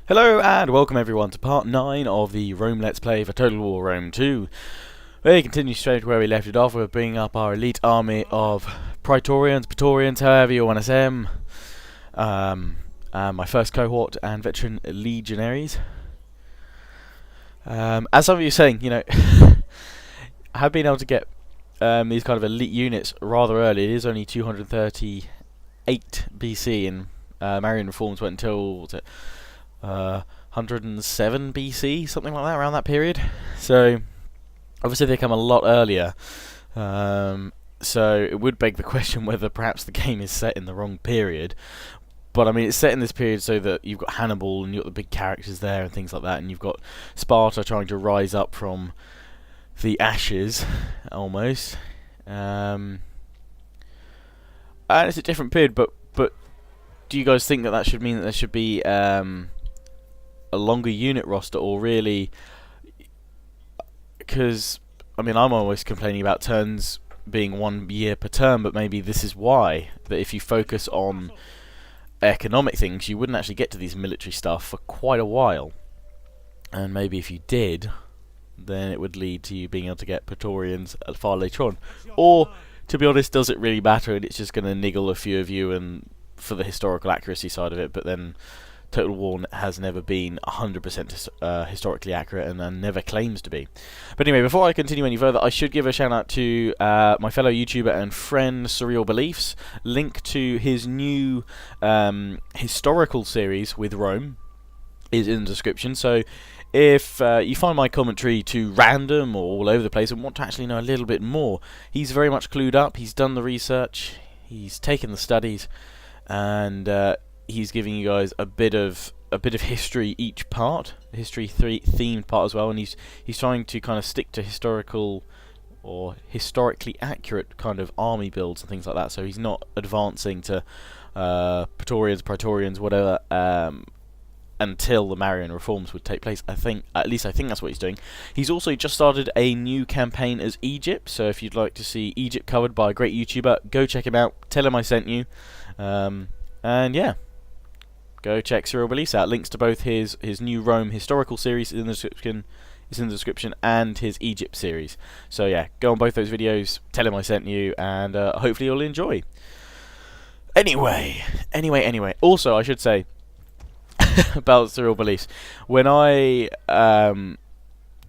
Hello and welcome everyone to part 9 of the Rome Let's Play for Total War Rome 2. We continue straight where we left it off. We're bringing up our elite army of Praetorians, however you want to say them. My first cohort and veteran legionaries. As some of you are saying, you know, I have been able to get these kind of elite units rather early. It is only 238 BC and Marian reforms went until, what was it? 107 BC, something like that, around that period. So obviously they come a lot earlier. So it would beg the question whether perhaps the game is set in the wrong period. But I mean, it's set in this period so that you've got Hannibal and you've got the big characters there and things like that, and you've got Sparta trying to rise up from the ashes, almost. And it's a different period, but do you guys think that that should mean that there should be a longer unit roster, or really, because I mean I'm always complaining about turns being 1 year per turn, but maybe this is why, that if you focus on economic things you wouldn't actually get to these military stuff for quite a while, and maybe if you did, then it would lead to you being able to get Praetorians far later on. Or, to be honest, does it really matter and it's just going to niggle a few of you and for the historical accuracy side of it, but then Total War has never been 100% historically accurate and never claims to be. But anyway, before I continue any further, I should give a shout out to my fellow YouTuber and friend Surreal Beliefs. Link to his new historical series with Rome is in the description. So if you find my commentary too random or all over the place and want to actually know a little bit more, he's very much clued up. He's done the research, he's taken the studies, and he's giving you guys a bit of history each part, history themed part as well, and he's trying to kind of stick to historical or historically accurate kind of army builds and things like that. So he's not advancing to Praetorians, whatever, until the Marian reforms would take place. At least I think that's what he's doing. He's also just started a new campaign as Egypt, so if you'd like to see Egypt covered by a great YouTuber, go check him out. Tell him I sent you, and yeah. Go check Surreal Beliefs out. Links to both his new Rome historical series in the description, and his Egypt series. So yeah, go on both those videos, tell him I sent you, and hopefully you'll enjoy. Anyway. Also, I should say about Surreal Beliefs, when I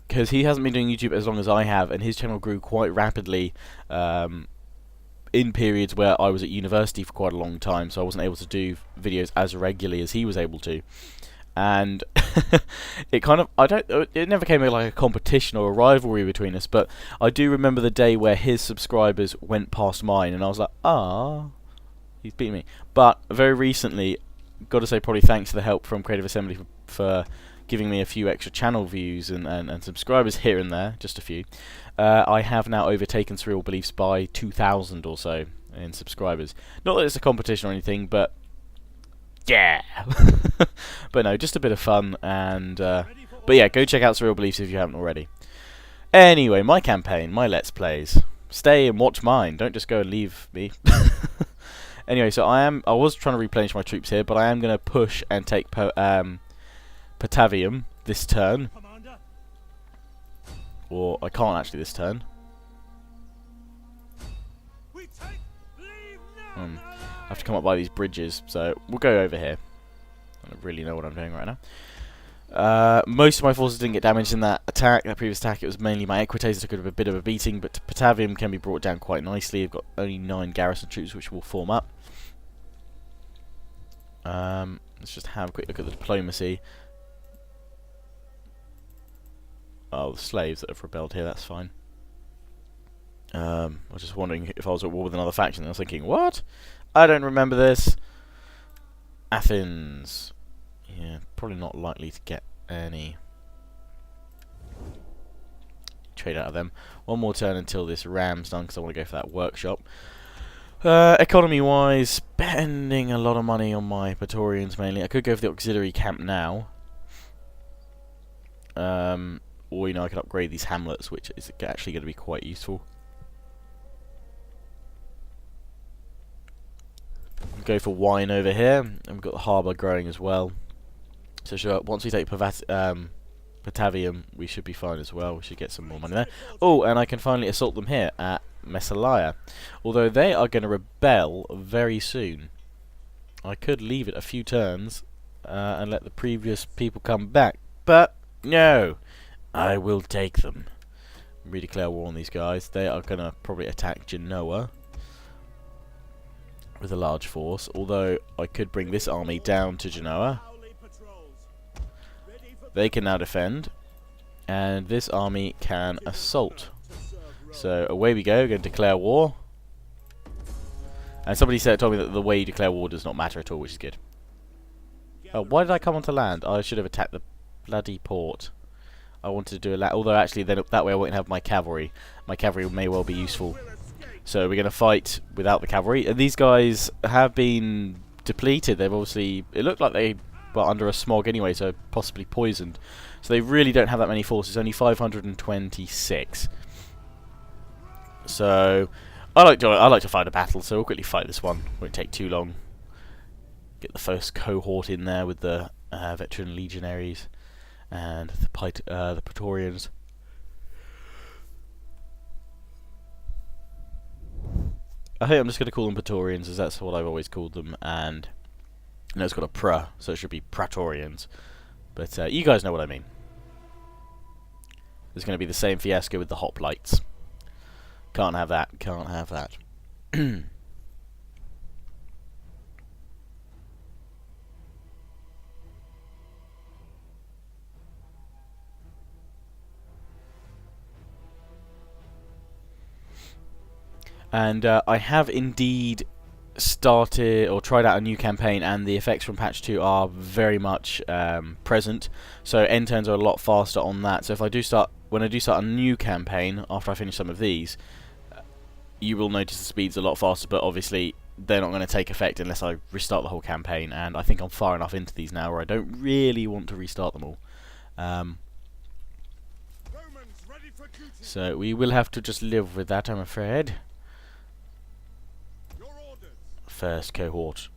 because he hasn't been doing YouTube as long as I have, and his channel grew quite rapidly in periods where I was at university for quite a long time, so I wasn't able to do videos as regularly as he was able to, and it kind of, it never came like a competition or a rivalry between us, but I do remember the day where his subscribers went past mine, and I was like, ah, he's beating me. But very recently, got to say, probably thanks to the help from Creative Assembly for giving me a few extra channel views and subscribers here and there, just a few. I have now overtaken Surreal Beliefs by 2,000 or so in subscribers. Not that it's a competition or anything, but yeah. But no, just a bit of fun, and but yeah, go check out Surreal Beliefs if you haven't already. Anyway, my campaign, my Let's Plays. Stay and watch mine. Don't just go and leave me. Anyway, so I was trying to replenish my troops here, but I am going to push and take Patavium this turn. Or I can't actually this turn. I have to come up by these bridges, so we'll go over here. I don't really know what I'm doing right now. Most of my forces didn't get damaged in that previous attack. It was mainly my equites that took a bit of a beating, but Patavium can be brought down quite nicely. I've got only 9 garrison troops which will form up. Let's just have a quick look at the diplomacy. Oh, the slaves that have rebelled here, that's fine. I was just wondering if I was at war with another faction, and I was thinking, what? I don't remember this. Athens. Yeah, probably not likely to get any trade out of them. One more turn until this ram's done, because I want to go for that workshop. Economy-wise, spending a lot of money on my Praetorians mainly. I could go for the auxiliary camp now. Or, you know, I could upgrade these hamlets, which is actually going to be quite useful. Go for wine over here, and we've got the harbour growing as well. So sure, once we take Patavium, we should be fine as well. We should get some more money there. Oh, and I can finally assault them here at Messalaya. Although they are going to rebel very soon. I could leave it a few turns and let the previous people come back. But, no! I will take them. Redeclare war on these guys. They are going to probably attack Genoa with a large force. Although, I could bring this army down to Genoa. They can now defend, and this army can assault. So away we go, going to declare war. And somebody told me that the way you declare war does not matter at all, which is good. Oh, why did I come onto land? I should have attacked the bloody port. I wanted to do a land, although actually then that way I won't have my cavalry. My cavalry may well be useful. So we're going to fight without the cavalry. And these guys have been depleted. They've obviously, it looked like they were under a smog anyway, so possibly poisoned. So they really don't have that many forces, only 526. So I like to fight a battle, so we'll quickly fight this one. Won't take too long. Get the first cohort in there with the veteran legionaries and the Praetorians. I think I'm just going to call them Praetorians, as that's what I've always called them, and no, it's got a pra, so it should be Praetorians. But you guys know what I mean. There's going to be the same fiasco with the hoplites. Can't have that, can't have that. And I have indeed started or tried out a new campaign, and the effects from patch 2 are very much present. So end turns are a lot faster on that. So if I do start, when I do start a new campaign after I finish some of these, you will notice the speed's a lot faster. But obviously they're not going to take effect unless I restart the whole campaign. And I think I'm far enough into these now where I don't really want to restart them all. So we will have to just live with that, I'm afraid. First cohort.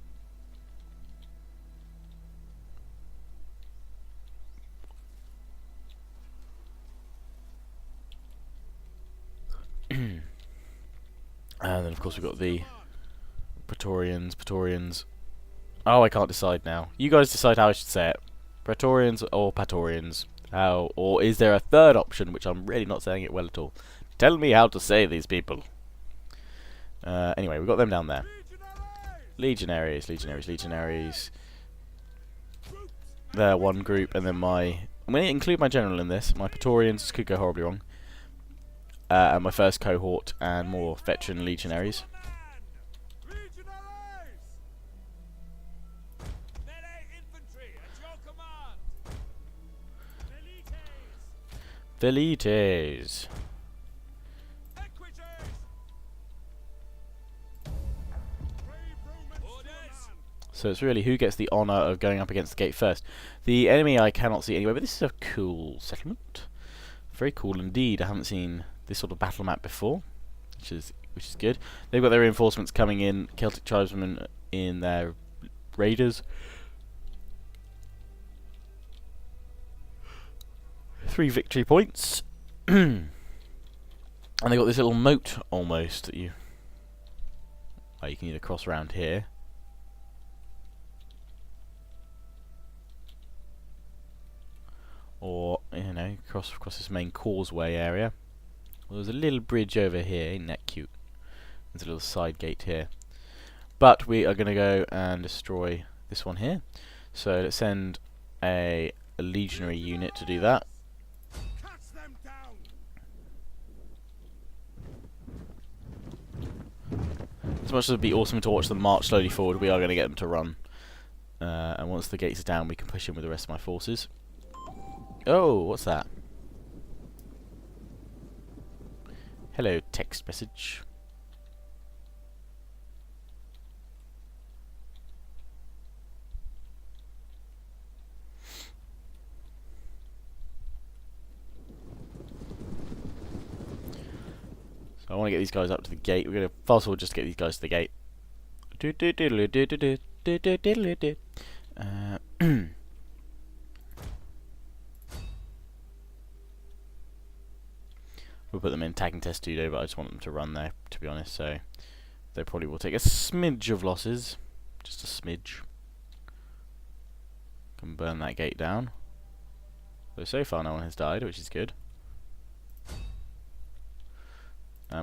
And then of course we've got the Praetorians. Oh, I can't decide now. You guys decide how I should say it. Praetorians or Praetorians. How, or is there a third option, which I'm really not saying it well at all. Tell me how to say these people. Anyway, we've got them down there. Legionaries. They're one group, and then I'm going to include my general in this. My Praetorians could go horribly wrong. And my first cohort, and more veteran legionaries. Velites. So it's really who gets the honour of going up against the gate first. The enemy I cannot see anyway, but this is a cool settlement. Very cool indeed. I haven't seen this sort of battle map before, which is good. They've got their reinforcements coming in, Celtic tribesmen in their raiders. 3 victory points. And they got this little moat almost that you can either cross around here. Or, you know, cross this main causeway area. Well, there's a little bridge over here, isn't that cute? There's a little side gate here. But we are going to go and destroy this one here. So let's send a legionary unit to do that. As much as it would be awesome to watch them march slowly forward, we are going to get them to run. And once the gates are down, we can push in with the rest of my forces. Oh, what's that? Hello, text message. So I want to get these guys up to the gate. We're going to fast forward just to get these guys to the gate. We'll put them in attacking testudo, but I just want them to run there, to be honest, so they probably will take a smidge of losses. Just a smidge. Can burn that gate down. So far no one has died, which is good.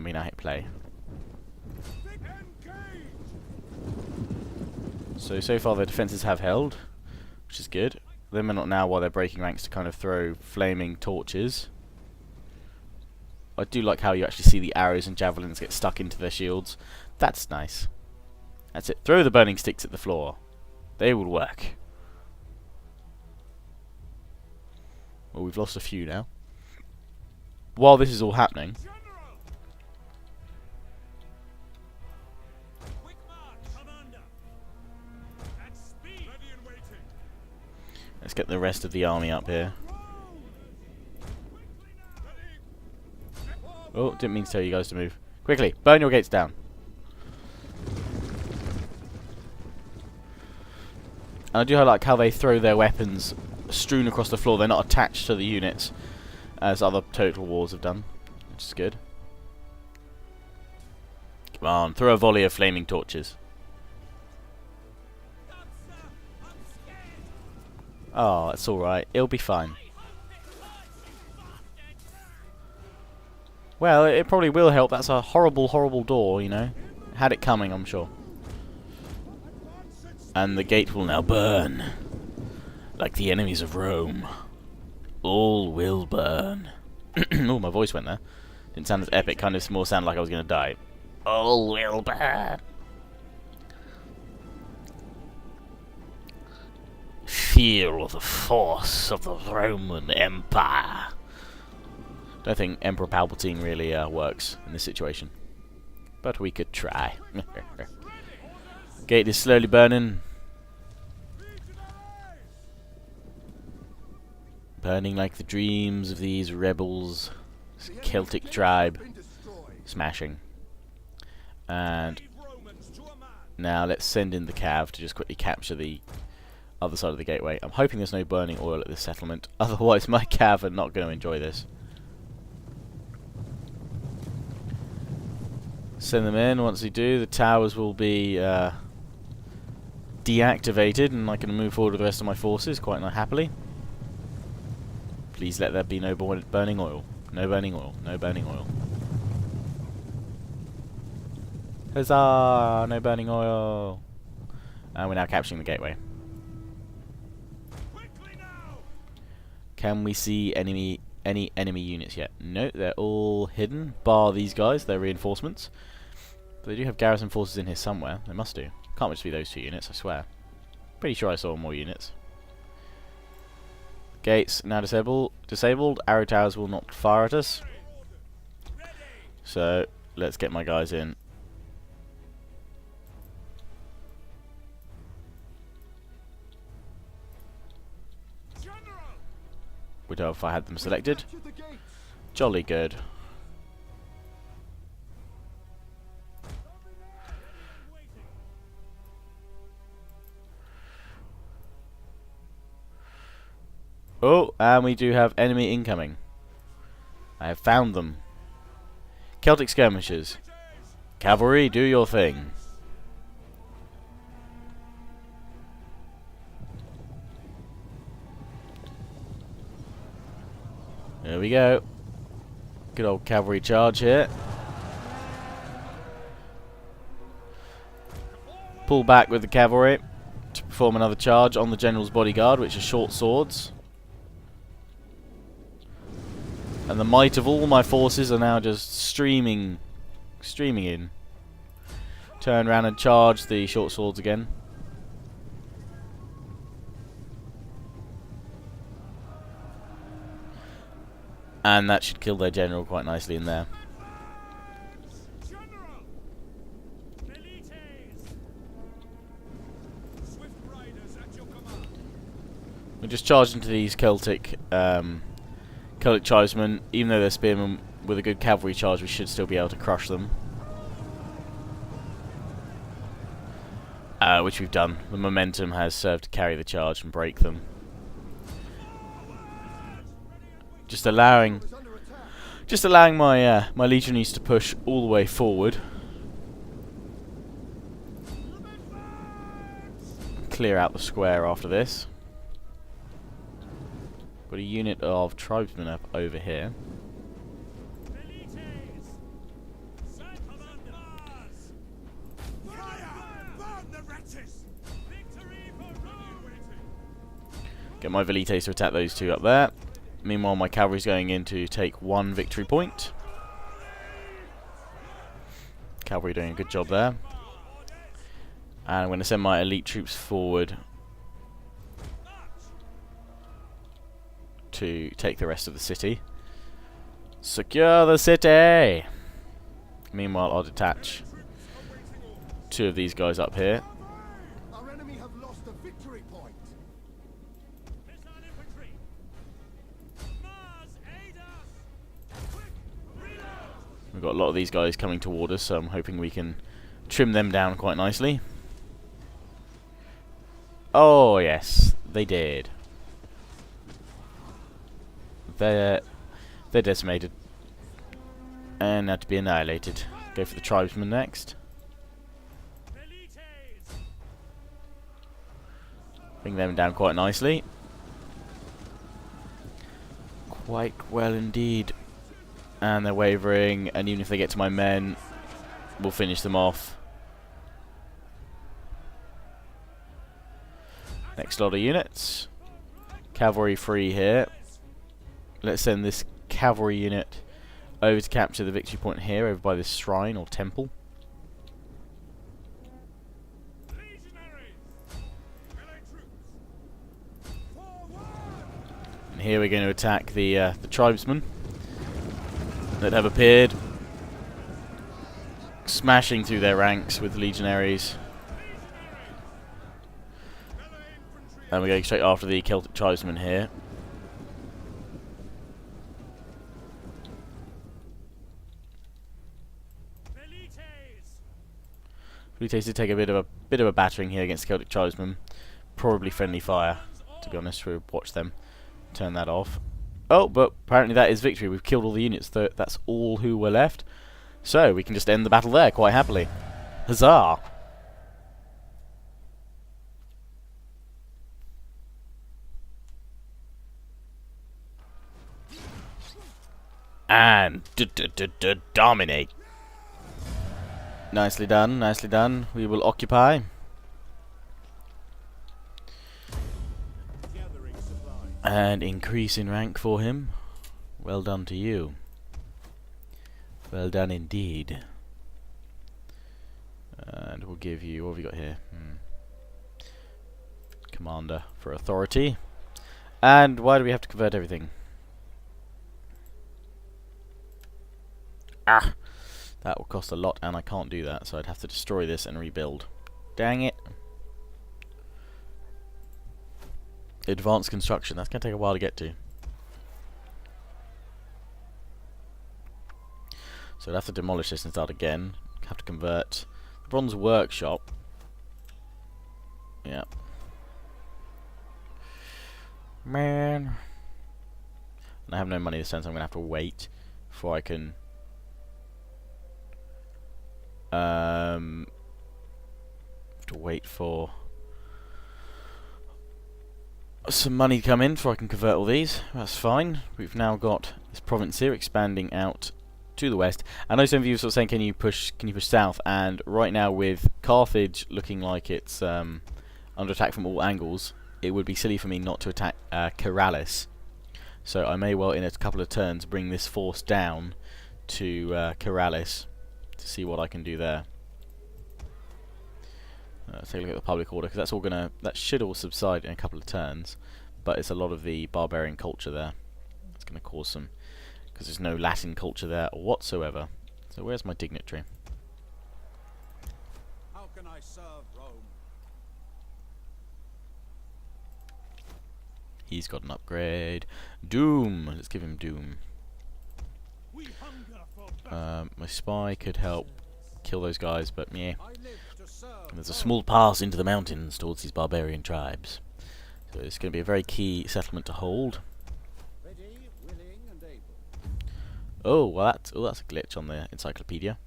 We now hit play. So far the defences have held, which is good. They may not now while they're breaking ranks to kind of throw flaming torches. I do like how you actually see the arrows and javelins get stuck into their shields. That's nice. That's it. Throw the burning sticks at the floor. They will work. Well, we've lost a few now. While this is all happening, let's get the rest of the army up here. Oh, didn't mean to tell you guys to move. Quickly, burn your gates down. And I do like how they throw their weapons strewn across the floor. They're not attached to the units, as other Total Wars have done, which is good. Come on, throw a volley of flaming torches. Oh, it's alright. It'll be fine. Well, it probably will help. That's a horrible, horrible door, you know. Had it coming, I'm sure. And the gate will now burn. Like the enemies of Rome. All will burn. Oh, my voice went there. Didn't sound as epic, kind of more sounded like I was going to die. All will burn. Feel the force of the Roman Empire. Don't think Emperor Palpatine really works in this situation. But we could try. Gate is slowly burning. Burning like the dreams of these rebels. This Celtic tribe. Smashing. And now let's send in the cav to just quickly capture the other side of the gateway. I'm hoping there's no burning oil at this settlement. Otherwise my cav are not going to enjoy this. Send them in. Once we do, the towers will be deactivated and I can move forward with the rest of my forces quite happily. Please let there be no burning oil. No burning oil. No burning oil. Huzzah! No burning oil. And we're now capturing the gateway. Can we see any enemy units yet? No, they're all hidden, bar these guys, they're reinforcements. But they do have garrison forces in here somewhere, they must do. Can't just be those two units, I swear. Pretty sure I saw more units. Gates now disabled, arrow towers will not fire at us. So, let's get my guys in. Would help if I had them selected. Jolly good. Oh, and we do have enemy incoming. I have found them. Celtic skirmishers. Cavalry, do your thing. There we go. Good old cavalry charge here. Pull back with the cavalry to perform another charge on the general's bodyguard, which are short swords. And the might of all my forces are now just streaming in. Turn around and charge the short swords again. And that should kill their general quite nicely in there. We just charged into these Celtic tribesmen. Even though they're spearmen, with a good cavalry charge, we should still be able to crush them. Which we've done. The momentum has served to carry the charge and break them. Just allowing Just allowing my my legionaries to push all the way forward. Clear out the square after this. Got a unit of tribesmen up over here. Get my velites to attack those two up there. Meanwhile, my cavalry's going in to take one victory point. Cavalry doing a good job there. And I'm going to send my elite troops forward to take the rest of the city. Secure the city! Meanwhile, I'll detach two of these guys up here. Our enemy have lost a victory point. We've got a lot of these guys coming toward us, so I'm hoping we can trim them down quite nicely. Oh yes, they did. They're decimated and had to be annihilated. Go for the tribesmen next. Bring them down quite nicely. Quite well indeed. And they're wavering, and even if they get to my men, we'll finish them off. Next lot of units. Cavalry free here. Let's send this cavalry unit over to capture the victory point here, over by this shrine or temple. And here we're going to attack the tribesmen that have appeared, smashing through their ranks with legionaries. And we're going straight after the Celtic tribesmen here. Velites did take a bit of a battering here against the Celtic tribesmen. Probably friendly fire, to be honest. We'll watch them turn that off. Oh, but apparently that is victory. We've killed all the units. That's all who were left. So we can just end the battle there quite happily. Huzzah! And dominate. Nicely done, nicely done. We will occupy. And increase in rank for him. Well done to you. Well done indeed. And we'll give you, what have we got here? Commander for authority. And why do we have to convert everything? Ah! That will cost a lot, and I can't do that, so I'd have to destroy this and rebuild. Dang it. Advanced construction, that's going to take a while to get to. So I'd have to demolish this and start again. Have to convert the bronze workshop. Yeah. Man. And I have no money this time, so I'm going to have to wait before I can have to wait for some money to come in before I can convert all these. That's fine. We've now got this province here expanding out to the west. I know some of you are sort of saying, can you push south? And right now, with Carthage looking like it's under attack from all angles, it would be silly for me not to attack Caralis. So I may well, in a couple of turns, bring this force down to Caralis to see what I can do there. Let's take a look at the public order, because that should all subside in a couple of turns, but it's a lot of the barbarian culture there. It's going to cause some, because there's no Latin culture there whatsoever. So where's my dignitary? How can I serve Rome? He's got an upgrade. Doom! Let's give him Doom. My spy could help kill those guys, but yeah. There's a small pass into the mountains towards these barbarian tribes. So it's going to be a very key settlement to hold. Oh, well that's a glitch on the encyclopedia.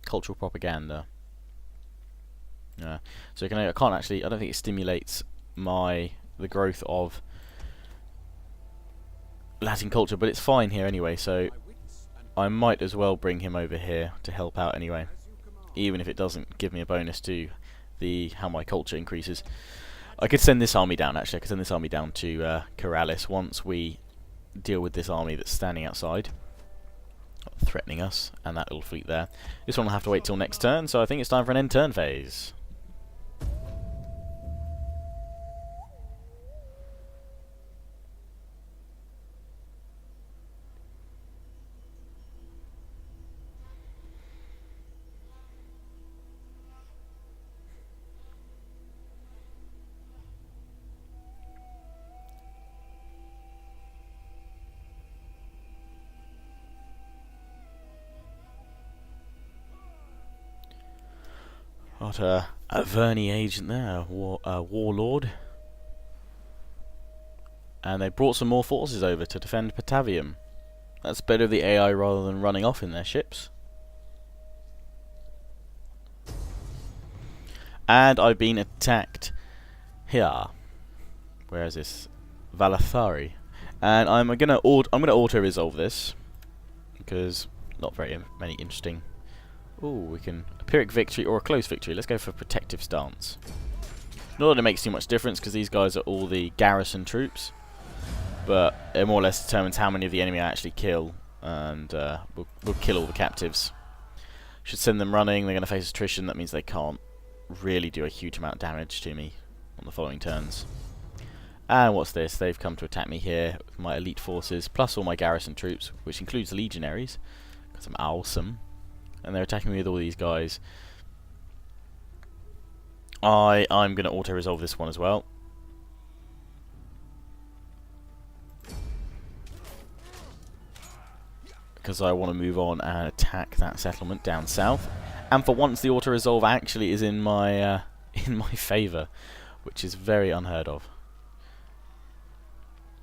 Cultural propaganda. Yeah. So I can't actually. I don't think it stimulates the growth of Latin culture, but it's fine here anyway. So I might as well bring him over here to help out anyway, even if it doesn't give me a bonus to how my culture increases. I could send this army down, actually. I could send this army down to Caralis once we deal with this army that's standing outside, threatening us, and that little fleet there. This one will have to wait till next turn, so I think it's time for an end turn phase. Got a Verni agent there, a warlord. And they brought some more forces over to defend Patavium. That's better the AI rather than running off in their ships. And I've been attacked here. Where is this? Valathari. And I'm gonna auto resolve this because not very many interesting. Ooh, we can a Pyrrhic victory or a close victory. Let's go for protective stance. Not that it makes too much difference because these guys are all the garrison troops, but it more or less determines how many of the enemy I actually kill, and we'll kill all the captives. Should send them running. They're going to face attrition. That means they can't really do a huge amount of damage to me on the following turns. And what's this? They've come to attack me here with my elite forces, plus all my garrison troops, which includes legionaries, because I'm awesome. And they're attacking me with all these guys. I'm going to auto-resolve this one as well. Because I want to move on and attack that settlement down south. And for once the auto-resolve actually is in my favour, which is very unheard of.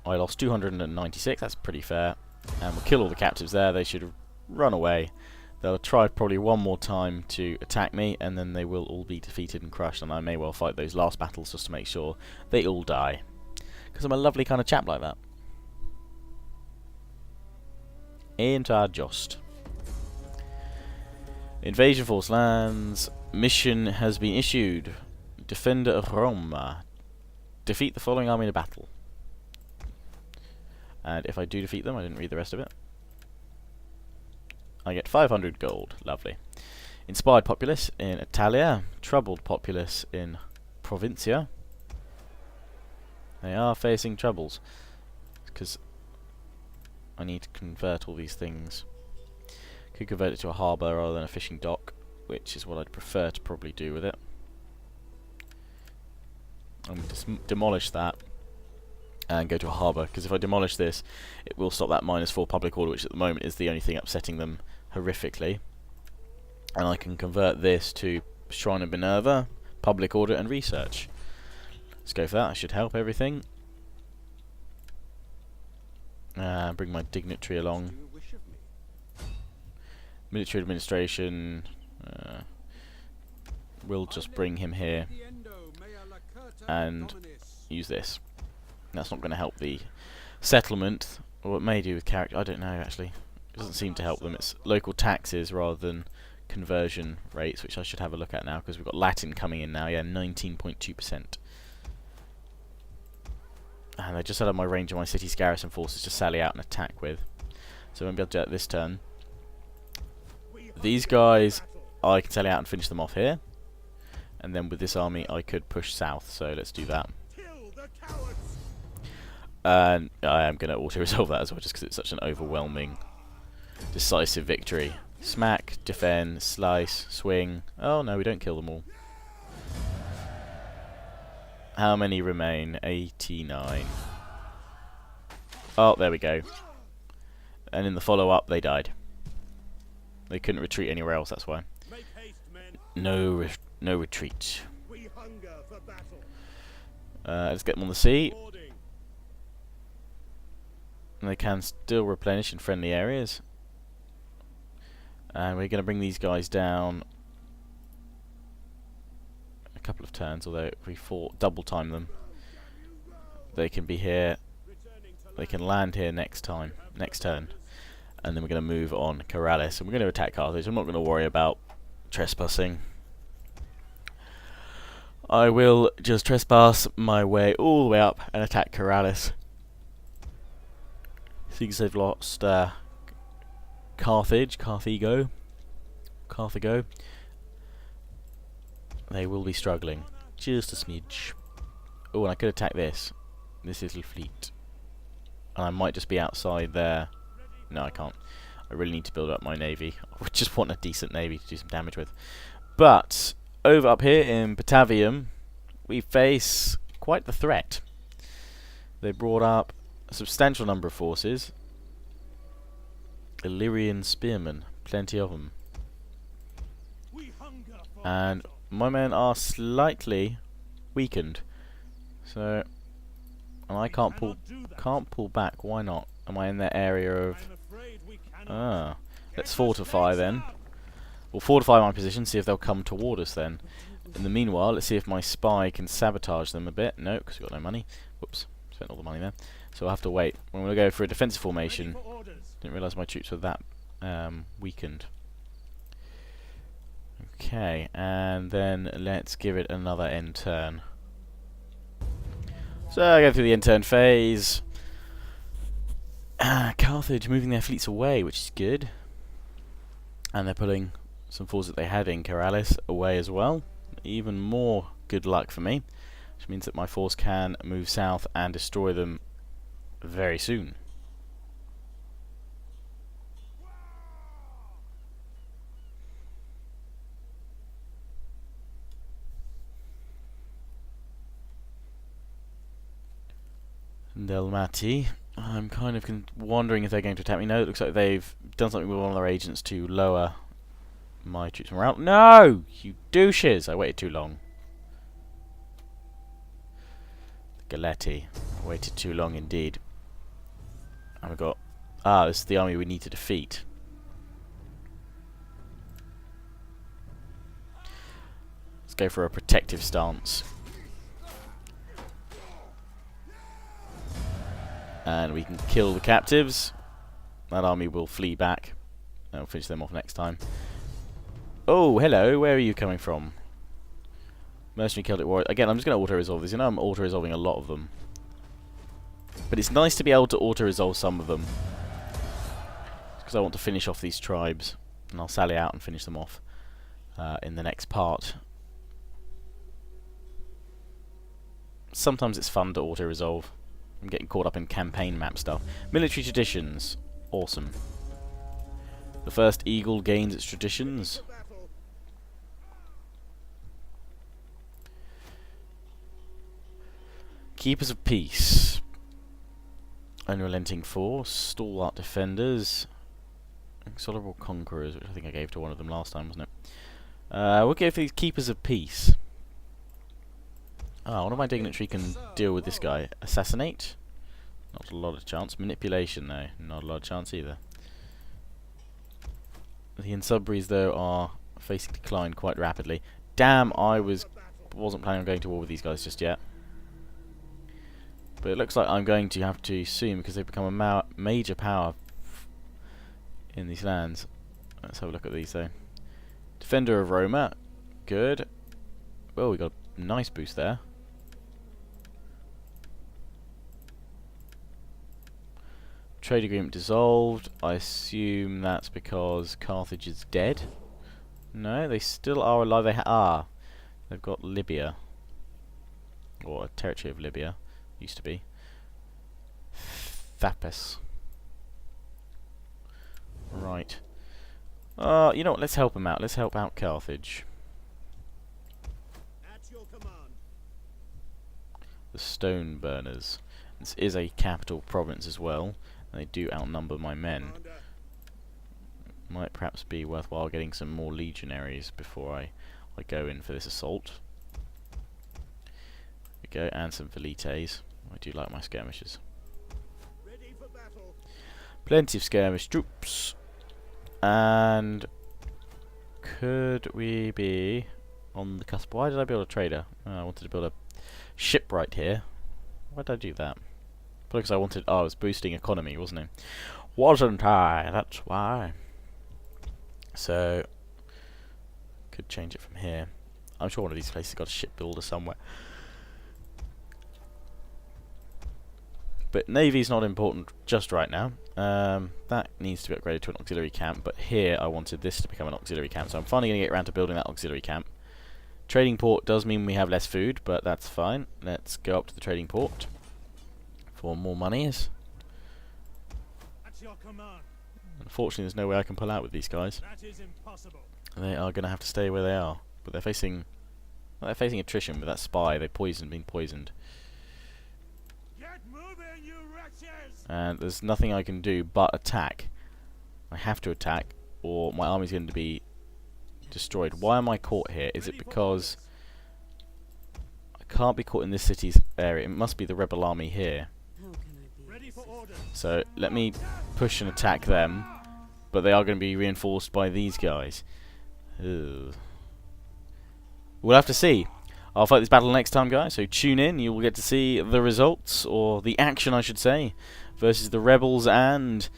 I lost 296, that's pretty fair. And we'll kill all the captives there, they should run away. They'll try probably one more time to attack me, and then they will all be defeated and crushed, and I may well fight those last battles just to make sure they all die. Because I'm a lovely kind of chap like that. Ain't I just? Invasion force lands. Mission has been issued. Defender of Roma. Defeat the following army in a battle. And if I do defeat them, I didn't read the rest of it, I get 500 gold. Lovely. Inspired populace in Italia. Troubled populace in Provincia. They are facing troubles. Because I need to convert all these things. Could convert it to a harbour rather than a fishing dock, which is what I'd prefer to probably do with it. I'm going to demolish that and go to a harbour, because if I demolish this, it will stop that -4 public order, which at the moment is the only thing upsetting them horrifically. And I can convert this to Shrine of Minerva, public order, and research. Let's go for that. I should help everything. Bring my dignitary along. Military administration. We'll just bring him here and use this. That's not going to help the settlement, or it may do with character. I don't know actually. It doesn't seem to help them. It's local taxes rather than conversion rates, which I should have a look at now because we've got Latin coming in now. Yeah, 19.2%. And I just had on my range of my city's garrison forces to sally out and attack with. So I won't be able to do that this turn. These guys, I can sally out and finish them off here. And then with this army, I could push south. So let's do that. And I am going to auto-resolve that as well, just because it's such an overwhelming, decisive victory. Smack, defend, slice, swing. Oh no, we don't kill them all. How many remain? 89. Oh, there we go. And in the follow-up, they died. They couldn't retreat anywhere else, that's why. No retreat. Let's get them on the sea. And they can still replenish in friendly areas. And we're going to bring these guys down a couple of turns, although if we double time them, they can be here. They can land here next turn. And then we're going to move on Caralis, and we're going to attack Carthage. I'm not going to worry about trespassing. I will just trespass my way all the way up and attack Caralis. Seems they've lost Carthago. They will be struggling. Just a smidge. Oh, and I could attack this little fleet. And I might just be outside there. No, I can't. I really need to build up my navy. I just want a decent navy to do some damage with. But over up here in Batavium, we face quite the threat. They brought up a substantial number of forces. Illyrian spearmen, plenty of them. And my men are slightly weakened. So, and I can't pull back. Why not? Am I in that area of... let's fortify then. We'll fortify my position, see if they'll come toward us then. In the meanwhile, let's see if my spy can sabotage them a bit. No, because we've got no money. Whoops, spent all the money there. So I'll have to wait. We're going to go for a defensive formation. Didn't realise my troops were that weakened. Okay, and then let's give it another end turn. So I go through the end turn phase. Carthage moving their fleets away, which is good. And they're pulling some forces that they had in Caralis away as well. Even more good luck for me, which means that my force can move south and destroy them very soon. Delmati. I'm kind of wondering if they're going to attack me. No, it looks like they've done something with one of their agents to lower my troops morale. No! You douches! I waited too long. Galetti. I waited too long indeed. And we got... this is the army we need to defeat. Let's go for a protective stance. And we can kill the captives. That army will flee back. And we'll finish them off next time. Oh, hello. Where are you coming from? Mercenary Celtic Warrior. Again, I'm just going to auto-resolve these. You know I'm auto-resolving a lot of them. But it's nice to be able to auto-resolve some of them. Because I want to finish off these tribes. And I'll sally out and finish them off in the next part. Sometimes it's fun to auto-resolve. I'm getting caught up in campaign map stuff. Military traditions. Awesome. The first eagle gains its traditions. Keepers of Peace. Unrelenting Force. Stalwart Defenders. Inexorable Conquerors, which I think I gave to one of them last time, wasn't it? We'll go for these Keepers of Peace. One of my dignitary can deal with this guy. Assassinate? Not a lot of chance. Manipulation, though. Not a lot of chance either. The Insubries, though, are facing decline quite rapidly. Damn, I wasn't planning on going to war with these guys just yet. But it looks like I'm going to have to soon because they've become a major power in these lands. Let's have a look at these, though. Defender of Roma. Good. Well, we got a nice boost there. Trade agreement dissolved. I assume that's because Carthage is dead. No, they still are alive. They've got Libya, or a territory of Libya. Used to be Thapis. Right. You know what? Let's help them out. Let's help out Carthage. At your command. The Stone Burners. This is a capital province as well. They do outnumber my men. Might perhaps be worthwhile getting some more legionaries before I go in for this assault. We go, and some velites. I do like my skirmishers. Ready for battle. Plenty of skirmish troops. And could we be on the cusp? Why did I build a trader? I wanted to build a ship right here. Why did I do that? Because I wanted... Oh, I was boosting economy, wasn't it? Wasn't I? That's why. So, could change it from here. I'm sure one of these places got a shipbuilder somewhere. But navy's not important just right now. That needs to be upgraded to an auxiliary camp. But here, I wanted this to become an auxiliary camp. So I'm finally going to get around to building that auxiliary camp. Trading port does mean we have less food, but that's fine. Let's go up to the trading port for more monies. At your command. Unfortunately, there's no way I can pull out with these guys. That is impossible. They are going to have to stay where they are. But they're facing... Well, they're facing attrition with that spy. They've been poisoned. Get moving, you wretches! And there's nothing I can do but attack. I have to attack, or my army's going to be destroyed. Why am I caught here? Is it because I can't be caught in this city's area? It must be the rebel army here. Ready for orders. So let me push and attack them, but they are going to be reinforced by these guys. Ugh. We'll have to see. I'll fight this battle next time, guys, so tune in. You will get to see the results, or the action I should say, versus the rebels and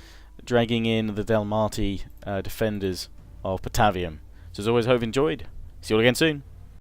dragging in the Delmati defenders of Patavium. So as always, hope you've enjoyed. See you all again soon.